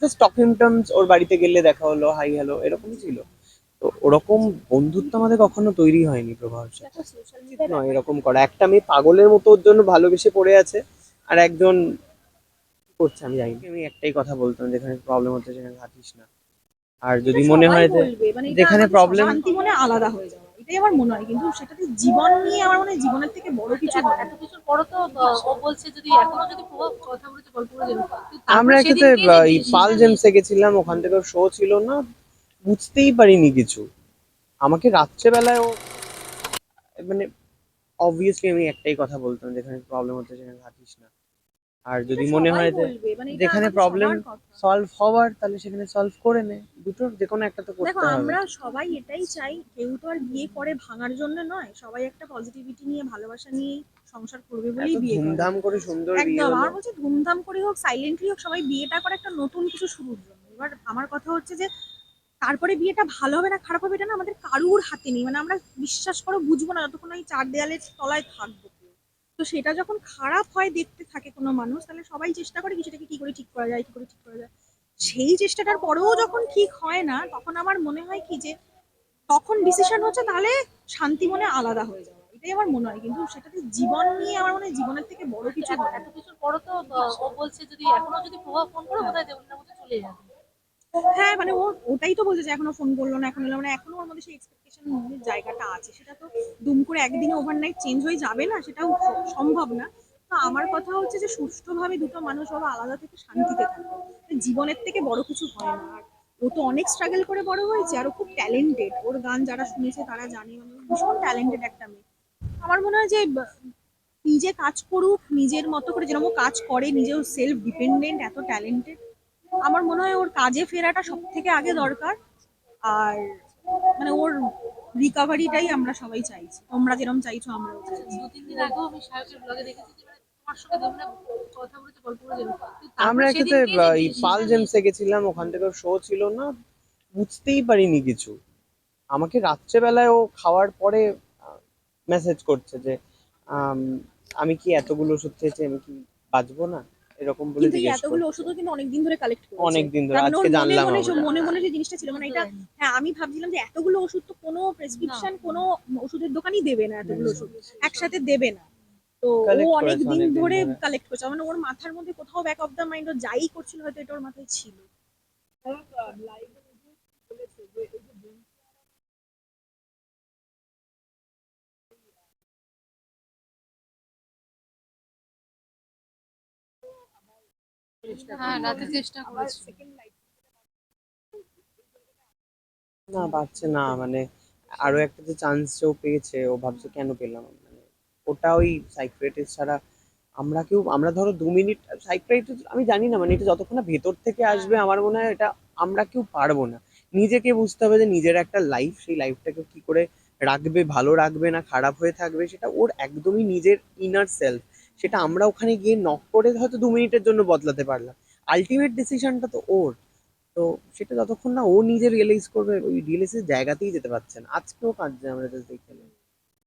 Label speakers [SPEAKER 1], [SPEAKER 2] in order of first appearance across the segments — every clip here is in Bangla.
[SPEAKER 1] জাস্ট টকিং টার্মস, ওর বাড়িতে গেলে দেখা হলো, হাই হ্যালো, এরকমই ছিল। তো ওরকম বন্ধুত্ব আমাদের কখনো তৈরি হয়নি প্রভাবের সাথে।
[SPEAKER 2] দেখো সোশ্যাল
[SPEAKER 1] উচিত
[SPEAKER 2] মিডিয়ার
[SPEAKER 1] নয়
[SPEAKER 2] ব্যাপারটা
[SPEAKER 1] এরকম করা। একটা মেয়ে পাগলের মতো ওর জন্য ভালোবেসে পড়ে আছে, আর একজন কি করছে আমি জানি না। আমি একটাই কথা বলতাম, যেখানে প্রবলেম হচ্ছে সেখানে থাকিস না। আর
[SPEAKER 2] এটা
[SPEAKER 1] যদি মনে
[SPEAKER 2] সবাই
[SPEAKER 1] হয় যে
[SPEAKER 2] বলবে, মানে এটা
[SPEAKER 1] যেখানে
[SPEAKER 2] আমাদের
[SPEAKER 1] প্রবলেম,
[SPEAKER 2] শান্তি মনে আলাদা হয়ে যাওয়া, এটাই আমার মনে হয়। কিন্তু সেটাতে জীবন নিয়ে আমার মনে হয় জীবনের থেকে বড় কিছু হয় না।
[SPEAKER 3] এত কিছুর পরও তো ও বলছে যদি এখনো যদি প্রভাব কথা বলতে গল্প করে যেত, কিন্তু
[SPEAKER 1] আমরা
[SPEAKER 3] তারপরে
[SPEAKER 1] একসাথে
[SPEAKER 3] সেদিনকে যে
[SPEAKER 1] এই পাল
[SPEAKER 3] সেখানে
[SPEAKER 1] জেমসে গেছিলাম, ওখান থেকে শো ছিল না, বুঝতেই পারিনি কিছু। আমাকে রাত্রেবেলায় ও মানে অবভিয়াসলি আমি একটাই কথা বলতাম, যেখানে প্রবলেম হচ্ছে সেখানে থাকিস না। আর
[SPEAKER 2] এটা
[SPEAKER 1] যদি মনে
[SPEAKER 2] সবাই
[SPEAKER 1] হয় যে
[SPEAKER 2] বলবে, মানে এটা
[SPEAKER 1] যেখানে
[SPEAKER 2] আমাদের
[SPEAKER 1] প্রবলেম
[SPEAKER 2] সবার কথা।
[SPEAKER 1] সলভ হওয়ার, তাহলে সেখানে সলভ করে নে। দুটোর যে কোনো একটা তো
[SPEAKER 2] দেখো
[SPEAKER 1] করতে হবে।
[SPEAKER 2] আমরা সবাই এটাই চাই, কেউ তো আর বিয়ে করে ভাঙার জন্য নয়, সবাই একটা পজিটিভিটি নিয়ে ভালোবাসা নিয়ে সংসার করবে
[SPEAKER 1] এত
[SPEAKER 2] বলেই বিয়ে করে।
[SPEAKER 1] ধুমধাম করে সুন্দর বিয়ে
[SPEAKER 2] একদম,
[SPEAKER 1] হলো।
[SPEAKER 2] আমার বলছে ধুমধাম করে হোক সাইলেন্টলি হোক, সবাই বিয়েটা করে একটা নতুন কিছু শুরুর জন্য। এবার আমার কথা হচ্ছে যে তারপরে বিয়েটা ভালো হবে না খারাপ হবে এটা না আমাদের কারুর হাতে নেই, মানে আমরা বিশ্বাস করো বুঝবো না যতক্ষণ ওই চার দেয়ালের তলায় থাকবো কেউ। তো সেটা যখন খারাপ হয় দেখতে থাকে কোনো মানুষ, তাহলে সবাই চেষ্টা করে কি সেটাকে কি করে ঠিক করা যায়, কি করে ঠিক করা যায়। সেই চেষ্টাটার পরেও যখন ঠিক হয় না, তখন আমার মনে হয় কি যে তখন ডিসিশন হচ্ছে তাহলে শান্তি মনে আলাদা হয়ে যাওয়া, এটাই আমার মনে হয়। কিন্তু সেটাতে জীবন নিয়ে আমার মনে হয় জীবনের থেকে বড় কিছু হয়
[SPEAKER 3] এত
[SPEAKER 2] না।
[SPEAKER 3] কিছুর পরও তো ও বলছে যদি এখনো যদি প্রভাব ফোন করে বোধহয় দেবলীনার মধ্যে চলে যাবে।
[SPEAKER 2] হ্যাঁ, মানে ও ওটাই তো বলছে যে এখনো ফোন করলো না, এখন এলো, মানে এখনো ওর মধ্যে সেই এক্সপেকটেশন জায়গাটা আছে। সেটা তো দুম করে একদিনে ওভারনাইট চেঞ্জ হয়ে যাবে না, সেটাও সম্ভব না। তো আমার কথা হচ্ছে যে সুষ্ঠুভাবে দুটো মানুষ ওরা আলাদা থেকে শান্তিতে থাকে, জীবনের থেকে বড় কিছু হয় না। আর ও তো অনেক স্ট্রাগল করে বড় হয়েছে, আর ও খুব ট্যালেন্টেড, ওর গান যারা শুনেছে তারা জানে, মানে ও ভীষণ ট্যালেন্টেড একটা মেয়ে। আমার মনে হয় যে নিজে কাজ করুক নিজের মতো করে, যেরকম ও কাজ করে, নিজেও সেলফ ডিপেন্ডেন্ট, এত ট্যালেন্টেড। আমার মনে হয় ওর কাজে ফেরাটা সব থেকে আগে দরকার। আর মানে ওর রিকভারিটাই আমরা সবাই চাইছি, তোমরা যেরকম চাইছো আমরাও চাইছি।
[SPEAKER 3] 2-3 দিন আগেও আমি সায়কের ব্লগে দেখেছি যে মানে তোমার সঙ্গে দেবলীনা কথা বলতে গল্প করে যেত, কিন্তু
[SPEAKER 1] আমরা
[SPEAKER 3] তারপরে
[SPEAKER 1] একসাথে
[SPEAKER 3] সেদিনকে যে
[SPEAKER 1] এই পাল
[SPEAKER 3] সেখানে
[SPEAKER 1] জেমসে গেছিলাম, ওখান থেকে শো ছিল না, বুঝতেই পারিনি কিছু। আমাকে রাত্রেবেলায় ও খাওয়ার পরে মেসেজ করছে যে আম, আমি কি এতগুলো ওষুধ খেয়েছি, আমি কি বাঁচবো না, এরকম বলে
[SPEAKER 2] কিন্তু এই
[SPEAKER 1] জিজ্ঞেস
[SPEAKER 2] এতগুলো
[SPEAKER 1] করছে।
[SPEAKER 2] ওষুধও কিন্তু অনেকদিন ধরে কালেক্ট করেছে।
[SPEAKER 1] অনেক দিন ধরে,
[SPEAKER 2] তার মানে
[SPEAKER 1] আজকে
[SPEAKER 2] ওর মনে
[SPEAKER 1] জানলাম
[SPEAKER 2] মনে
[SPEAKER 1] আমরা।
[SPEAKER 2] মনে মনে যে জিনিসটা ছিল, মানে
[SPEAKER 3] বুঝতে
[SPEAKER 2] এটা।
[SPEAKER 3] দেয়নি।
[SPEAKER 2] হ্যাঁ, আমি ভাবছিলাম যে এতগুলো ওষুধ তো কোনো
[SPEAKER 3] না,
[SPEAKER 2] প্রেসক্রিপশন কোনো ওষুধের দোকানই দেবে না, এতগুলো ওষুধ একসাথে দেবে না। তো ও
[SPEAKER 1] কালেক্ট
[SPEAKER 2] অনেক
[SPEAKER 1] করেছে
[SPEAKER 2] দিন
[SPEAKER 1] অনেক দিন
[SPEAKER 2] ধরে
[SPEAKER 1] ধরে।
[SPEAKER 2] কালেক্ট করছে, মানে ওর মাথার মধ্যে কোথাও ব্যাক অফ দ্য মাইন্ড ও যাই করছিল হয়তো এটা ওর মাথায় ছিল।
[SPEAKER 3] হ্যাঁ, রাতে চেষ্টা করেছি।
[SPEAKER 1] না পাচ্ছে না, মানে আরো একটা যে চান্স ও পেয়েছে, ও ভাবছে কেন পেলাম, মানে ওটা ওই সাইকিয়াট্রিস্ট ছাড়া আমরা ধরো 2 মিনিট সাইকিয়াট্রিস্ট, আমি জানি না, মানে এটা যতক্ষণ না ভেতর থেকে
[SPEAKER 3] হ্যাঁ,
[SPEAKER 1] আসবে আমার মনে হয় এটা আমরা কেউ পারবো না। নিজেকে বুঝতে হবে যে নিজের একটা লাইফ, সেই লাইফটাকে কি করে রাখবে, ভালো রাখবে না খারাপ হয়ে থাকবে, সেটা ওর একদমই নিজের ইনার সেলফ। সেটা আমরা ওখানে গিয়ে নক করে হয়তো 2 মিনিটের জন্য বদলাতে পারলাম, আলটিমেট ডিসিশনটা তো ওর। তো সেটা যতক্ষণ না ও নিজে রিয়েলাইজ করবে, ওই রিয়েলাইজের জায়গাতেই যেতে পারছে না। আজকেও কাঁদছে আমরা জাস্ট দেখে।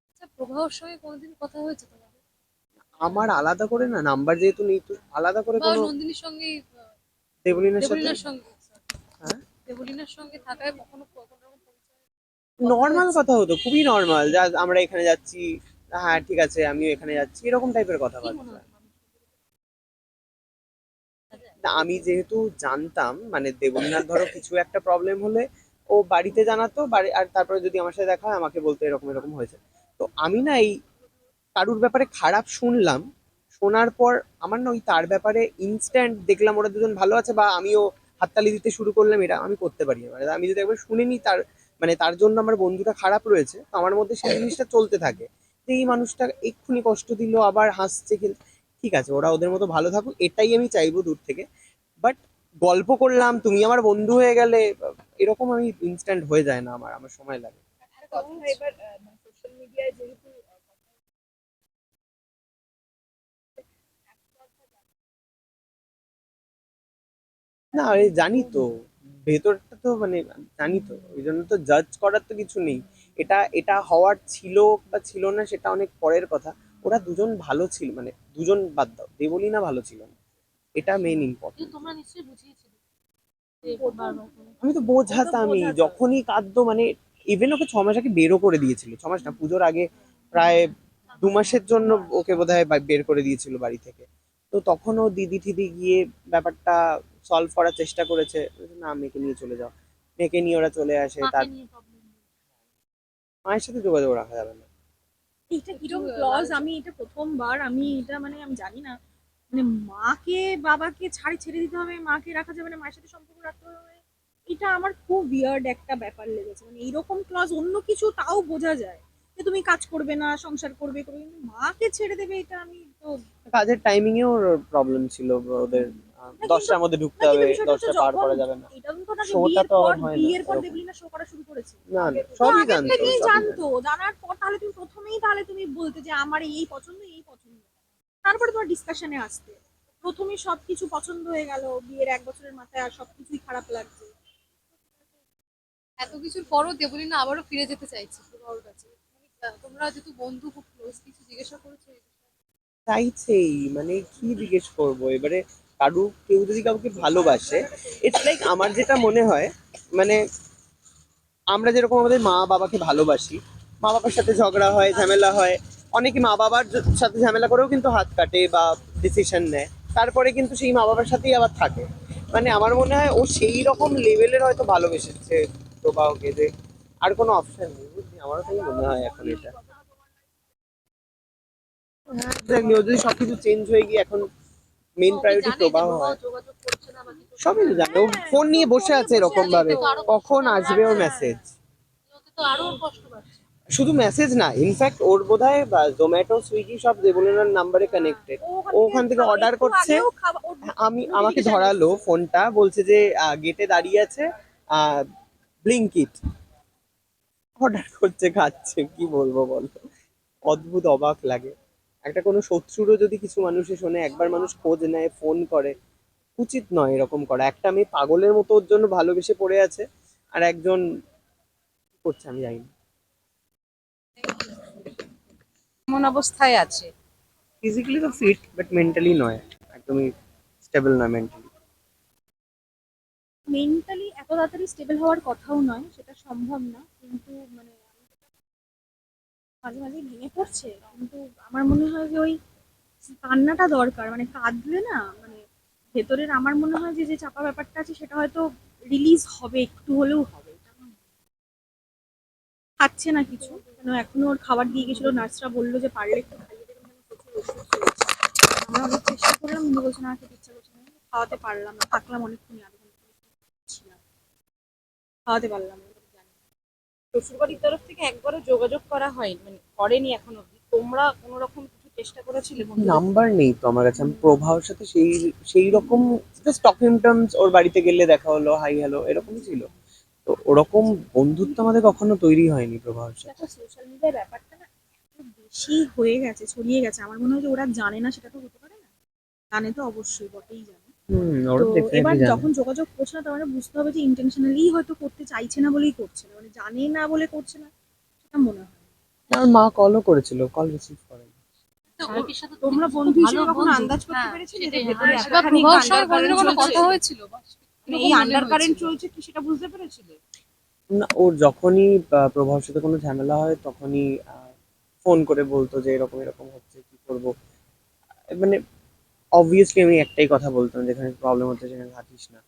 [SPEAKER 3] আচ্ছা, প্রভাবর সঙ্গে কোনোদিন কথা হয়েছে তোমাদের?
[SPEAKER 1] আমার আলাদা করে না, নাম্বার যেহেতু নেই, তো আলাদা করে
[SPEAKER 3] বা
[SPEAKER 1] কোনো
[SPEAKER 3] নন্দিনীর সঙ্গে
[SPEAKER 1] দেবলিনার সাথে।
[SPEAKER 3] দেবলীনার সঙ্গে
[SPEAKER 1] হ্যাঁ,
[SPEAKER 3] দেবলীনার সঙ্গে থাকায় কখনো কোনো রকম পরিচয় কথা
[SPEAKER 1] নর্মাল
[SPEAKER 3] হয়েছে?
[SPEAKER 1] কথা হতো, খুবই নর্মাল, যা আমরা এখানে যাচ্ছি, হ্যাঁ ঠিক আছে আমিও এখানে যাচ্ছি, এরকম টাইপের
[SPEAKER 3] কি মনে
[SPEAKER 1] কথাবার্তা।
[SPEAKER 3] হতো মানুষের কাছে?
[SPEAKER 1] না, আমি যেহেতু জানতাম, মানে দেবলীনার ধরো কিছু একটা প্রবলেম হলে ও বাড়িতে জানাতো, বাড়ি আর তারপরে যদি আমার সাথে দেখা হয় আমাকে বলতো এরকম এরকম হয়েছে। তো আমি না এই কারুর ব্যাপারে খারাপ শুনলাম, শোনার পর আমার না ওই তার ব্যাপারে ইনস্ট্যান্ট দেখলাম ওরা দুজন ভালো আছে, বা আমিও হাততালি দিতে শুরু করলাম, এটা আমি করতে পারি না। মানে আমি যদি একবার শুনিনি তার, মানে তার জন্য আমার বন্ধুটা খারাপ রয়েছে, তো আমার মধ্যে সেই জিনিসটা চলতে থাকে যে এই মানুষটা এক্ষুনি কষ্ট দিল, আবার হাসছে, কিন্তু ঠিক আছে ওরা ওদের মতো ভালো থাকুক, এটাই আমি চাইবো দূর থেকে। বাট গল্প করলাম, তুমি আমার বন্ধু হয়ে গেলে, এরকম আমি ইনস্ট্যান্ট হয়ে যায় না, আমার আমার সময় লাগে।
[SPEAKER 2] এবার সোশ্যাল মিডিয়ায় যেহেতু
[SPEAKER 1] না এই জানি তো, ভেতরটা তো মানে জানি তো, ওই জন্য তো জাজ করার তো কিছু নেই। এটা এটা হওয়ার ছিল বা ছিল না সেটা অনেক পরের কথা। ওরা দুজন ভালো ছিল, মানে দুজন বাদ দাও, দেবলীনা ভালো ছিল না, এটা মেইন
[SPEAKER 3] কিন্তু
[SPEAKER 1] ইম্পর্টেন্ট।
[SPEAKER 3] তোমরা নিশ্চয়ই বুঝিয়েছিলে। বারবার করে।
[SPEAKER 1] আমি তো বোঝাতামই,
[SPEAKER 2] বোঝাতাম।
[SPEAKER 1] যখনই কাঁদতো মানে ইভেন ওকে 6 মাস আগে বেরও করে দিয়েছিল, 6 মাস না, পুজোর আগে প্রায় 2 মাসের জন্য ওকে বোধহয় বের করে দিয়েছিল বাড়ি থেকে। তো তখনও দিদি ঠিদি গিয়ে ব্যাপারটা সলভ করার চেষ্টা করেছে, বলেছে, না মেয়েকে নিয়ে চলে যাও। মেয়েকে নিয়ে ওরা চলে আসে,
[SPEAKER 3] মাকে
[SPEAKER 1] তার
[SPEAKER 3] নিয়ে প্রবলেম।
[SPEAKER 1] মায়ের সাথে যোগাযোগ রাখা যাবে না।
[SPEAKER 2] এটা কিরকম ক্লজ, আমি এটা প্রথমবার, আমি এটা মানে আমি জানি না, মানে মাকে বাবাকে ছেড়ে দিতে হবে, মাকে রাখা যাবে না, মায়ের সাথে সম্পর্ক রাখতে হবে, এটা আমার খুব উইয়ার্ড একটা ব্যাপার লেগেছে। মানে এইরকম ক্লজ অন্য কিছু তাও বোঝা যায় যে তুমি কাজ করবে না, সংসার করবে করবে, কিন্তু মাকে ছেড়ে দেবে, এটা আমি তো
[SPEAKER 1] কাজের টাইমিং এও প্রবলেম ছিল ওদের।
[SPEAKER 2] না।
[SPEAKER 1] 10টার মধ্যে ঢুকতে
[SPEAKER 2] না
[SPEAKER 1] হবে,
[SPEAKER 2] কিন্তু বিষয়টা হচ্ছে
[SPEAKER 1] 10টা পার
[SPEAKER 2] যখন
[SPEAKER 1] করা যাবে না।
[SPEAKER 2] এটা তো না যে
[SPEAKER 1] শোটা তো আর হয় না
[SPEAKER 2] বিয়ের পর
[SPEAKER 1] এরকম।
[SPEAKER 2] দেবলিনা শো করা শুরু করেছে,
[SPEAKER 1] না না,
[SPEAKER 2] তো
[SPEAKER 1] সবই
[SPEAKER 2] আগের
[SPEAKER 1] জানতো,
[SPEAKER 2] থেকেই
[SPEAKER 1] সবই
[SPEAKER 2] জানতো,
[SPEAKER 1] জানতো।
[SPEAKER 2] জানার পর তাহলে তুমি প্রথমেই তাহলে তুমি বলতে যে আমার এই পছন্দ এই পছন্দ, তারপরে তোমার ডিসকাশনে আসতে, প্রথমে সবকিছু পছন্দ হয়ে গেল, বিয়ের 1 বছরের মাথায় আর সবকিছুই খারাপ লাগছে।
[SPEAKER 3] এত কিছুর পরও দেবলীনা আবারও ফিরে যেতে চাইছে প্রভার কাছে। মানে, তোমরা যেহেতু বন্ধু খুব ক্লোজ, কিছু জিজ্ঞাসা করেছো এই বিষয়ে?
[SPEAKER 1] চাইছেই, মানে কি জিজ্ঞেস করবো এবারে, কেউ যদি কাউকে ভালোবাসে, ইটস লাইক আমার যেটা মনে হয়, মানে আমরা যেরকম আমাদের মা বাবাকে ভালোবাসি, মা বাবার সাথে ঝগড়া হয়, ঝামেলা হয়, অনেকে মা বাবার সাথে ঝামেলা করেও কিন্তু হাত কাটে বা ডিসিশন নেয়, তারপরে কিন্তু সেই মা বাবার সাথেই আবার থাকে। মানে আমার মনে হয় ও সেই রকম লেভেলের হয়তো ভালোবেসেছে প্রবাহকে, যে আর কোনো অপশন নেই, বুঝলি, আমারও তাই মনে হয় এখন এটা। Exactly, ও যদি সবকিছু চেঞ্জ হয়ে গিয়ে এখন মেইন
[SPEAKER 3] ও কি
[SPEAKER 1] প্রায়োরিটি
[SPEAKER 3] জানে যে
[SPEAKER 1] প্রবাহ
[SPEAKER 3] প্রভাব
[SPEAKER 1] হয়,
[SPEAKER 3] যোগাযোগ করছে না বা কি করছে
[SPEAKER 1] সবই
[SPEAKER 3] না?
[SPEAKER 1] তো জানে, ও ফোন নিয়ে বসে আছে এরকম ভাবে,
[SPEAKER 3] তো আরো
[SPEAKER 1] কখন
[SPEAKER 3] কষ্ট
[SPEAKER 1] আসবে ওর
[SPEAKER 3] পাচ্ছে।
[SPEAKER 1] মেসেজ।
[SPEAKER 3] ওকে তো আরো কষ্ট পাচ্ছে।
[SPEAKER 1] শুধু মেসেজ না, ইনফ্যাক্ট ওর বোধহয় জোম্যাটো সুইগি সব দেবলীনার নাম্বারে কানেক্টেড। ও ওখান থেকে অর্ডার করছে। আমাকে ধরালো ফোনটা, বলছে যে গেটে দাঁড়িয়ে আছে, ব্লিঙ্কিট অর্ডার করছে, খাচ্ছে, কি বলবো বলো, অদ্ভুত, অবাক লাগে। একটা কোনো শত্রুরও যদি কিছু মানুষে শোনে, একবার মানুষ খোঁজ নেয়, ফোন করে, উচিত নয় এরকম করা। একটা মেয়ে পাগলের মতো ওর জন্য ভালোবেসে পড়ে আছে, আর একজন কি করছে আমি জানি না।
[SPEAKER 4] এমন অবস্থায় আছে।
[SPEAKER 1] ফিজিক্যালি তো ফিট, বাট মেন্টালি নয়, একদমই স্টেবল নয় মেন্টালি।
[SPEAKER 2] মেন্টালি এত তাড়াতাড়ি স্টেবল হওয়ার কথাও নয়, সেটা সম্ভব না, কিন্তু মানে মাঝে মাঝে ভেঙে পড়ছে, কিন্তু আমার মনে হয় যে ওই কান্নাটা দরকার, মানে কাঁদলে না মানে ভেতরের আমার মনে হয় যে যে চাপা ব্যাপারটা আছে সেটা হয়তো রিলিজ হবে, একটু হলেও হবে। খাচ্ছে না কিছু, কেন এখনো ওর খাবার দিয়ে গেছিল, নার্সরা বললো যে পারলে একটু খাইয়ে দেবেন, কেন প্রচুর ওষুধ চলছে। আমরা অনেক চেষ্টা করলাম, কিন্তু বলছে না খেতে ইচ্ছা করছে না, খাওয়াতে পারলাম না, থাকলাম অনেকক্ষণ, আধ ঘন্টা ছিলাম, খাওয়াতে পারলাম না, জানি না।
[SPEAKER 4] শ্বশুরবাড়ির তরফ থেকে একবারও যোগাযোগ করা হয়নি, মানে করেনি এখনো অব্দি। তোমরা কোনো রকম কিছু চেষ্টা করেছিলে বন্ধুদের?
[SPEAKER 1] নাম্বার নেই তো আমার কাছে। আমি প্রভাবের সাথে সেই সেই রকম জাস্ট টকিং টার্মস, ওর বাড়িতে গেলে দেখা হলো, হাই হ্যালো, এরকমই ছিল। তো ওরকম বন্ধুত্ব আমাদের কখনো তৈরি হয়নি প্রভাবের সাথে।
[SPEAKER 2] দেখো সোশ্যাল মিডিয়ার ব্যাপারটা না এত বেশি হয়ে গেছে, ছড়িয়ে গেছে, আমার মনে হয় যে ওরা জানে না সেটা তো হতে পারে না, জানে তো অবশ্যই, বটেই জানে।
[SPEAKER 1] ওরা
[SPEAKER 2] তো এবার
[SPEAKER 1] ডেফিনেটলি জানে।
[SPEAKER 2] যখন যোগাযোগ করছে না, তার মানে বুঝতে হবে যে ইন্টেনশনালি হয়তো করতে চাইছে না বলেই করছে না, মানে জানে না বলে করছে না, সেটা মনে হয়।
[SPEAKER 1] আমার মা কলও করেছিল, কল রিসিভ করেনি।
[SPEAKER 3] তো ওর সাথে তো
[SPEAKER 4] তোমরা
[SPEAKER 3] খুব
[SPEAKER 4] বন্ধু
[SPEAKER 3] ভালো
[SPEAKER 4] হিসেবে কখনো
[SPEAKER 3] বন্ধু।
[SPEAKER 4] আন্দাজ করতে
[SPEAKER 3] হ্যাঁ,
[SPEAKER 4] পেরেছিলে যে
[SPEAKER 3] সেটাই।
[SPEAKER 4] ভেতরে
[SPEAKER 3] হ্যাঁ, এবার
[SPEAKER 4] এতখানি
[SPEAKER 3] প্রভার সঙ্গে
[SPEAKER 4] আন্ডারকারেন্ট
[SPEAKER 3] কোনোদিনও কোনো
[SPEAKER 4] চলছে?
[SPEAKER 3] কথা হয়েছিল?
[SPEAKER 4] মানে
[SPEAKER 3] এরকম
[SPEAKER 4] এই
[SPEAKER 3] মনে
[SPEAKER 4] আন্ডারকারেন্ট
[SPEAKER 3] হয়েছিল।
[SPEAKER 4] চলছে কি সেটা বুঝতে পেরেছিলে?
[SPEAKER 1] না, ওর যখনই প্রভাবের সাথে কোনো ঝামেলা হয় তখনই ফোন করে বলতো যে এরকম এরকম হচ্ছে, কি করব। মানে অবভিয়াসলি আমি একটাই কথা বলতাম, যেখানে প্রবলেম হচ্ছে সেখানে থাকিস না।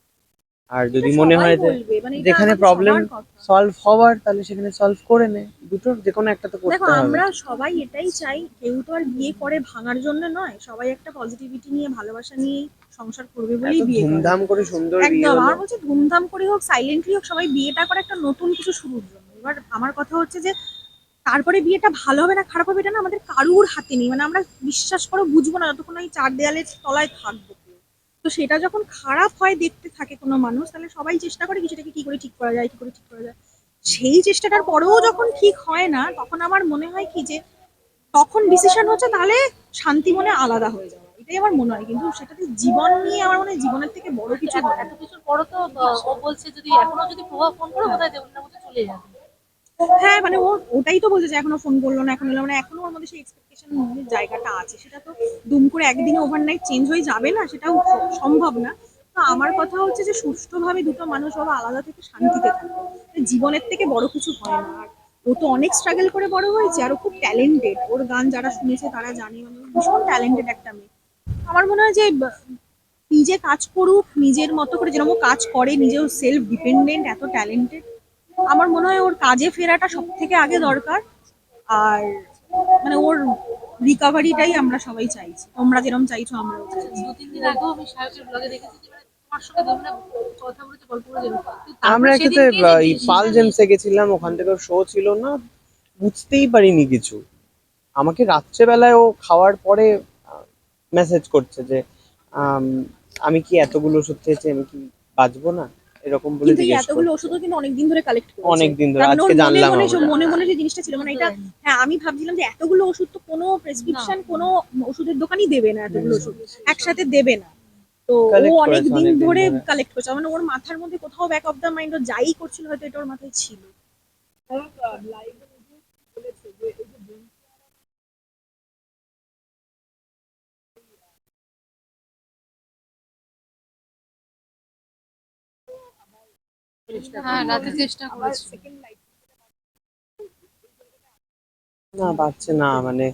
[SPEAKER 1] আর যদি
[SPEAKER 2] এটা
[SPEAKER 1] মনে
[SPEAKER 2] সবাই
[SPEAKER 1] হয় যে
[SPEAKER 2] বলবে, মানে এটা
[SPEAKER 1] যেখানে
[SPEAKER 2] আমাদের
[SPEAKER 1] প্রবলেম
[SPEAKER 2] সবার কথা।
[SPEAKER 1] সলভ হওয়ার, তাহলে সেখানে সলভ করে নে, দুটোর যে কোনো একটা তো
[SPEAKER 2] দেখো
[SPEAKER 1] করতে হবে।
[SPEAKER 2] আমরা সবাই এটাই চাই, কেউ তো আর বিয়ে করে ভাঙার জন্য নয়, সবাই একটা পজিটিভিটি নিয়ে ভালোবাসা নিয়ে সংসার করবে
[SPEAKER 1] এত
[SPEAKER 2] বলেই বিয়ে করে।
[SPEAKER 1] ধুমধাম করে সুন্দর বিয়ে
[SPEAKER 2] একদম,
[SPEAKER 1] হলো।
[SPEAKER 2] আমার বলছে ধুমধাম করে হোক, সাইলেন্টলি হোক, সবাই বিয়েটা করে একটা নতুন কিছু শুরুর জন্য। এবার আমার কথা হচ্ছে যে তারপরে বিয়েটা ভালো হবে না খারাপ হবে এটা না আমাদের কারুর হাতে নেই, মানে আমরা বিশ্বাস করো বুঝবো না যতক্ষণ ওই চার দেয়ালের তলায় থাকবো কেউ। তো সেটা যখন খারাপ হয় দেখতে থাকে কোনো মানুষ, তাহলে সবাই চেষ্টা করে কি সেটাকে কি করে ঠিক করা যায়, কি করে ঠিক করা যায়। সেই চেষ্টাটার পরেও যখন ঠিক হয় না, তখন আমার মনে হয় কি যে তখন ডিসিশন হচ্ছে তাহলে শান্তি মনে আলাদা হয়ে যাওয়া, এটাই আমার মনে হয়। কিন্তু সেটাতে জীবন নিয়ে আমার মনে হয় জীবনের থেকে বড় কিছু হয়
[SPEAKER 3] এত
[SPEAKER 2] না।
[SPEAKER 3] কিছুর পরও তো ও বলছে যদি এখনো যদি প্রভাব ফোন করে বোধহয় দেবলীনার মধ্যে চলে যাবে।
[SPEAKER 2] হ্যাঁ মানে ও ওটাই তো বলছে যে এখনো ফোন করলো না, এখন এলো, মানে এখনো ওর মধ্যে সেই এক্সপেকটেশন জায়গাটা আছে, সেটা তো দুম করে একদিনে ওভারনাইট চেঞ্জ হয়ে যাবে না, সেটাও সম্ভব না। তো আমার কথা হচ্ছে যে সুষ্ঠুভাবে দুটো মানুষ বাবা আলাদা থেকে শান্তিতে থাকে, জীবনের থেকে বড় কিছু হয় না। আর ও তো অনেক স্ট্রাগল করে বড় হয়েছে, আর ও খুব ট্যালেন্টেড, ওর গান যারা শুনেছে তারা জানে, মানে ও ভীষণ ট্যালেন্টেড একটা মেয়ে। আমার মনে হয় যে নিজে কাজ করুক নিজের মতো করে, যেরকম ও কাজ করে, নিজেও সেলফ ডিপেন্ডেন্ট, এত ট্যালেন্টেড। আমার মনে হয় ওর কাজে ফেরাটা সব থেকে আগে দরকার। আর মানে ওর রিকভারিটাই আমরা সবাই চাইছি, তোমরা যেরকম চাইছো আমরাও চাইছি।
[SPEAKER 3] 2-3 দিন আগেও আমি সায়কের ব্লগে দেখেছি যে মানে তোমার সঙ্গে দেবনা কথা বলেছে, গল্প করেছে।
[SPEAKER 1] আমরা একসাথে এই পাল জেমসে গেছিলাম, ওখান থেকে শো ছিল না, বুঝতেই পারিনি কিছু। আমাকে রাত্রেবেলায় ও খাওয়ার পরে মেসেজ করছে যে আম, আমি কি এতগুলো ওষুধ খেয়েছি, আমি কি বাঁচবো না, এরকম বলে
[SPEAKER 2] কিন্তু এই
[SPEAKER 1] জিজ্ঞেস
[SPEAKER 2] এতগুলো
[SPEAKER 1] করছে।
[SPEAKER 2] ওষুধও কিন্তু অনেকদিন ধরে কালেক্ট করেছে।
[SPEAKER 1] অনেকদিন ধরে,
[SPEAKER 2] তার মানে ওর
[SPEAKER 1] আজকে
[SPEAKER 2] মনে
[SPEAKER 1] জানলাম
[SPEAKER 2] মনে
[SPEAKER 1] আমরা।
[SPEAKER 2] মনে মনে যে জিনিসটা ছিল, মানে এটা, হ্যাঁ আমি ভাবছিলাম যে এতগুলো ওষুধ তো কোনো প্রেসক্রিপশন কোনো ওষুধের দোকানই দেবে না, এতগুলো ওষুধ একসাথে দেবে না। তো ও
[SPEAKER 1] Collect
[SPEAKER 2] অনেক
[SPEAKER 1] করেছে
[SPEAKER 2] দিন
[SPEAKER 1] অনেকদিন
[SPEAKER 2] ধরে
[SPEAKER 1] ধরে।
[SPEAKER 2] কালেক্ট করছে, মানে ওর মাথার মধ্যে কোথাও ব্যাক অফ দ্য মাইন্ড ও যাই করছিল হয়তো এটা ওর মাথায় ছিল।
[SPEAKER 3] হ্যাঁ, রাতে চেষ্টা করেছি।
[SPEAKER 1] না পাচ্ছে না, মানে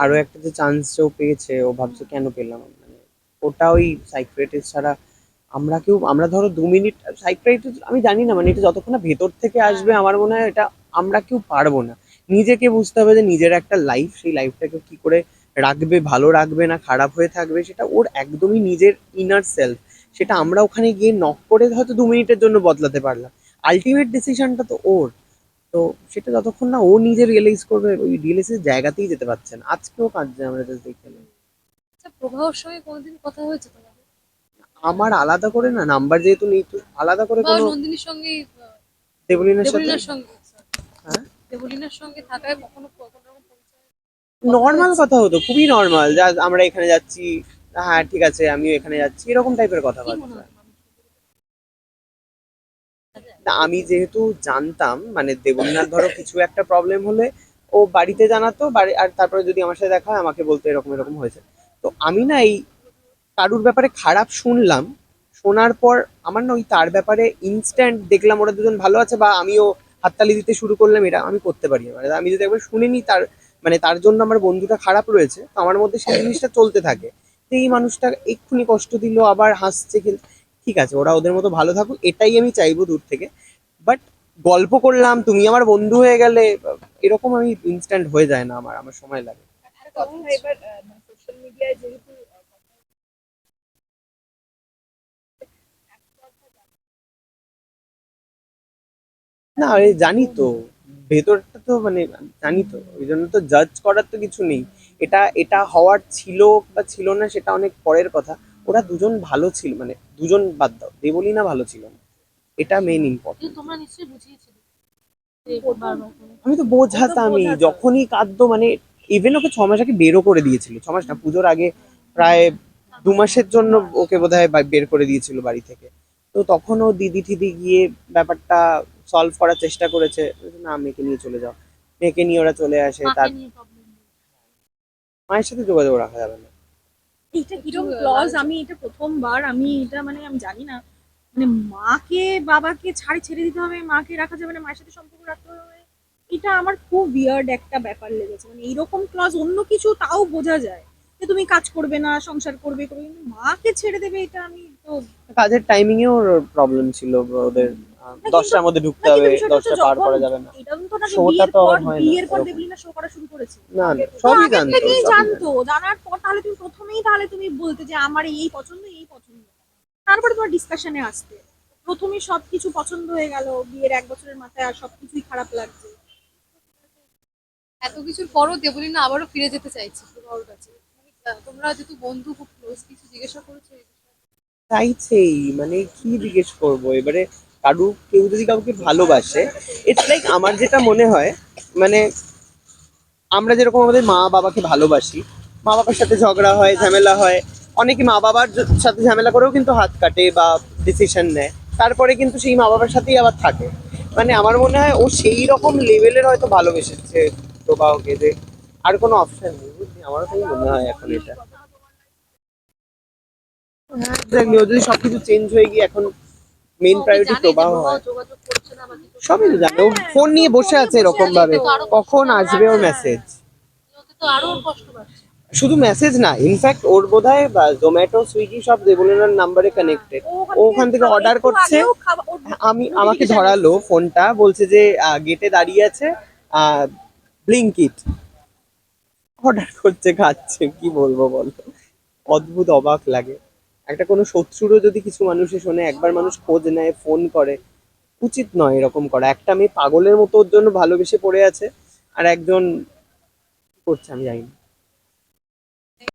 [SPEAKER 1] আরো একটা যে চান্স ও পেয়েছে, ও ভাবছে কেন পেলাম, মানে ওটা ওই সাইকিয়াট্রিস্ট ছাড়া আমরা ধরো 2 মিনিট সাইকিয়াট্রিস্ট, আমি জানি না, মানে এটা যতক্ষণ না ভেতর থেকে আসবে আমার মনে হয় এটা আমরা কেউ পারবো না। নিজেকে বুঝতে হবে যে নিজের একটা লাইফ, সেই লাইফটাকে কি করে রাখবে, ভালো রাখবে না খারাপ হয়ে থাকবে, সেটা ওর একদমই নিজের ইনার সেলফ। সেটা আমরা ওখানে গিয়ে নক করে হয়তো 2 মিনিটের জন্য বদলাতে পারলাম, আলটিমেট ডিসিশনটা তো ওর। তো সেটা যতক্ষণ না ও নিজে রিয়েলাইজ করবে, ওই রিয়েলাইজের জায়গাতেই যেতে পারছে না। আজকেও কাঁদছে, আমরা জাস্ট দেখে এলাম।
[SPEAKER 3] আচ্ছা, প্রভাবর সঙ্গে কোনোদিন কথা হয়েছে তোমার?
[SPEAKER 1] আমার আলাদা করে না, নাম্বার যেহেতু নেই, তো আলাদা করে
[SPEAKER 3] বা
[SPEAKER 1] কোনো।
[SPEAKER 3] নন্দিনীর সঙ্গে,
[SPEAKER 1] দেবলিনার সাথে।
[SPEAKER 3] দেবলিনার সঙ্গে,
[SPEAKER 1] হ্যাঁ,
[SPEAKER 3] দেবলিনার সঙ্গে থাকায় কখনো কোনো রকম পরিচয়
[SPEAKER 1] নর্মাল
[SPEAKER 3] হয়েছে?
[SPEAKER 1] কথা হতো, খুবই নর্মাল, যা আমরা এখানে যাচ্ছি, হ্যাঁ ঠিক আছে আমিও এখানে যাচ্ছি, এরকম টাইপের
[SPEAKER 3] কি মনে
[SPEAKER 1] কথাবার্তা।
[SPEAKER 3] হয়
[SPEAKER 1] না, আমি যেহেতু জানতাম, মানে দেবলীনার ধরো কিছু একটা প্রবলেম হলে ও বাড়িতে জানাতো, বাড়ি আর তারপরে যদি আমার সাথে দেখা হয় আমাকে বলতো এরকম এরকম হয়েছে। তো আমি না এই কারুর ব্যাপারে খারাপ শুনলাম, শোনার পর আমার না ওই তার ব্যাপারে ইনস্ট্যান্ট দেখলাম ওরা দুজন ভালো আছে বা আমিও হাততালি দিতে শুরু করলাম, এটা আমি করতে পারি না। মানে আমি যদি একবার শুনিনি তার, মানে তার জন্য আমার বন্ধুটা খারাপ রয়েছে, তো আমার মধ্যে সেই জিনিসটা চলতে থাকে যে এই মানুষটা এক্ষুনি কষ্ট দিল আবার হাসছে, কিন্তু ঠিক আছে ওরা ওদের মতো ভালো থাকুক, এটাই আমি চাইবো দূর থেকে। বাট গল্প করলাম, তুমি আমার বন্ধু হয়ে গেলে, এরকম আমি ইনস্ট্যান্ট হয়ে যায় না, আমার আমার সময় লাগে।
[SPEAKER 4] এবার সোশ্যাল মিডিয়ায় যেহেতু
[SPEAKER 1] না এই জানি তো, ভেতরটা তো মানে জানি তো, ওই জন্য তো জাজ করার তো কিছু নেই। এটা এটা হওয়ার ছিল বা ছিল না সেটা অনেক পরের কথা। ওরা দুজন ভালো ছিল, মানে দুজন বাদ দাও, দেবলীনা ভালো ছিল না, এটা মেইন
[SPEAKER 3] কিন্তু
[SPEAKER 1] ইম্পর্টেন্ট।
[SPEAKER 3] তোমরা নিশ্চয়ই বুঝিয়েছিলে যে বারবার করে।
[SPEAKER 1] আমি তো বোঝাতামই যখনই কাঁদতো, মানে ইভেন ওকে 6 মাস আগে বেরও করে দিয়েছিল, 6 মাস না, পুজোর আগে প্রায় 2 মাসের জন্য ওকে বোধহয় বের করে দিয়েছিল বাড়ি থেকে। তো তখন ও দিদি টিদি গিয়ে ব্যাপারটা সলভ করার চেষ্টা করেছে, বলেছে, না মেয়েকে নিয়ে চলে যাও, মেয়েকে নিয়ে ওরা চলে আসে।
[SPEAKER 3] মাকে
[SPEAKER 1] তার
[SPEAKER 3] নিয়ে প্রবলেম।
[SPEAKER 1] মায়ের সাথে যোগাযোগ রাখা যাবে না।
[SPEAKER 2] এইটা কিরকম ক্লজ, আমি এটা প্রথমবার, আমি এটা মানে আমি জানি না, মানে মাকে বাবাকে ছেড়ে দিতে হবে, মাকে রাখা যাবে না, মায়ের সাথে সম্পর্ক রাখতে হবে, এটা আমার খুব উইয়ার্ড একটা ব্যাপার লেগেছে। মানে এইরকম ক্লজ অন্য কিছু তাও বোঝা যায় যে তুমি কাজ করবে না, সংসার করবে করবে, কিন্তু মাকে ছেড়ে দেবে, এটা আমি তো।
[SPEAKER 1] কাজের টাইমিং এও প্রবলেম ছিল ওদের,
[SPEAKER 2] না,
[SPEAKER 1] 10টার মধ্যে
[SPEAKER 2] না,
[SPEAKER 1] ঢুকতে
[SPEAKER 2] কিন্তু
[SPEAKER 1] হবে,
[SPEAKER 2] বিষয়টা হচ্ছে
[SPEAKER 1] 10টা পার
[SPEAKER 2] যখন,
[SPEAKER 1] করা যাবে না।
[SPEAKER 2] এটা তো না যে
[SPEAKER 1] শোটা তো আর হয় না
[SPEAKER 2] বিয়ের পর
[SPEAKER 1] এরকম।
[SPEAKER 2] দেবলিনা শো করা শুরু করেছে,
[SPEAKER 1] না না,
[SPEAKER 2] তো
[SPEAKER 1] সবই
[SPEAKER 2] আগের
[SPEAKER 1] জানতো,
[SPEAKER 2] থেকেই
[SPEAKER 1] সবই
[SPEAKER 2] জানতো, জানার পর তাহলে তুমি প্রথমেই তাহলে তুমি বলতে যে আমার এই পছন্দ এই পছন্দ, তারপরে তোমার ডিসকাশনে আসতে। প্রথমেই সবকিছু পছন্দ হয়ে গেল, বিয়ের 1 বছরের মাথায় আর সবকিছুই খারাপ লাগছে।
[SPEAKER 3] এত কিছুর পরও দেবলীনা আবারও ফিরে যেতে চাইছে প্রভাবর কাছে। মানে তোমরা যেহেতু বন্ধু, খুব ক্লোজ, কিছু জিজ্ঞাসা করেছো এই বিষয়ে?
[SPEAKER 1] চাইছেই, মানে কি জিজ্ঞেস করবো এবারে, কেউ যদি কাউকে ভালোবাসে, ইটস লাইক আমার যেটা মনে হয়, মানে আমরা যেরকম আমাদের মা বাবাকে ভালোবাসি, মা বাবার সাথে ঝগড়া হয়, ঝামেলা হয়, অনেকে মা বাবার সাথে ঝামেলা করেও কিন্তু হাত কাটে বা ডিসিশন নেয়, তারপরে কিন্তু সেই মা বাবার সাথেই আবার থাকে। মানে আমার মনে হয় ও সেই রকম লেভেলের হয়তো ভালোবেসেছে প্রবাহকে, যে আর কোনো অপশন নেই, বুঝলি, আমারও তাই মনে হয় এখন এটা। এক্স্যাক্টলি, ও যদি সবকিছু চেঞ্জ হয়ে গিয়ে এখন মেইন প্রায়োরিটি প্রবাহ হয়,
[SPEAKER 3] যোগাযোগ করছে না বা কিছু
[SPEAKER 1] সবই তো জানে। ও ফোন নিয়ে বসে আছে এরকম ভাবে, কখন আসবে ওর মেসেজ।
[SPEAKER 3] ওতে তো আরো ওর কষ্ট পাচ্ছে।
[SPEAKER 1] শুধু মেসেজ না, ইনফ্যাক্ট ওর বোধহয় জোম্যাটো সুইগি সব দেবলীনার নাম্বারে কানেক্টেড। ও ওখান থেকে অর্ডার
[SPEAKER 2] একটু
[SPEAKER 1] করছে।
[SPEAKER 2] আগেও
[SPEAKER 1] আমাকে
[SPEAKER 2] notification
[SPEAKER 1] ধরালো ফোনটা, বলছে যে গেটে দাঁড়িয়ে আছে, ব্লিঙ্কিট অর্ডার করছে, খাচ্ছে। কি বলবো বলো, অদ্ভুত, অবাক লাগে। একটা কোনো শত্রুরও যদি কিছু মানুষে শোনে, একবার মানুষ খোঁজ নেয়, ফোন করে, উচিত নয় এরকম করা। একটা মেয়ে পাগলের মতো ওর জন্য ভালোবেসে পড়ে আছে, আর একজন কি করছে আমি জানি না।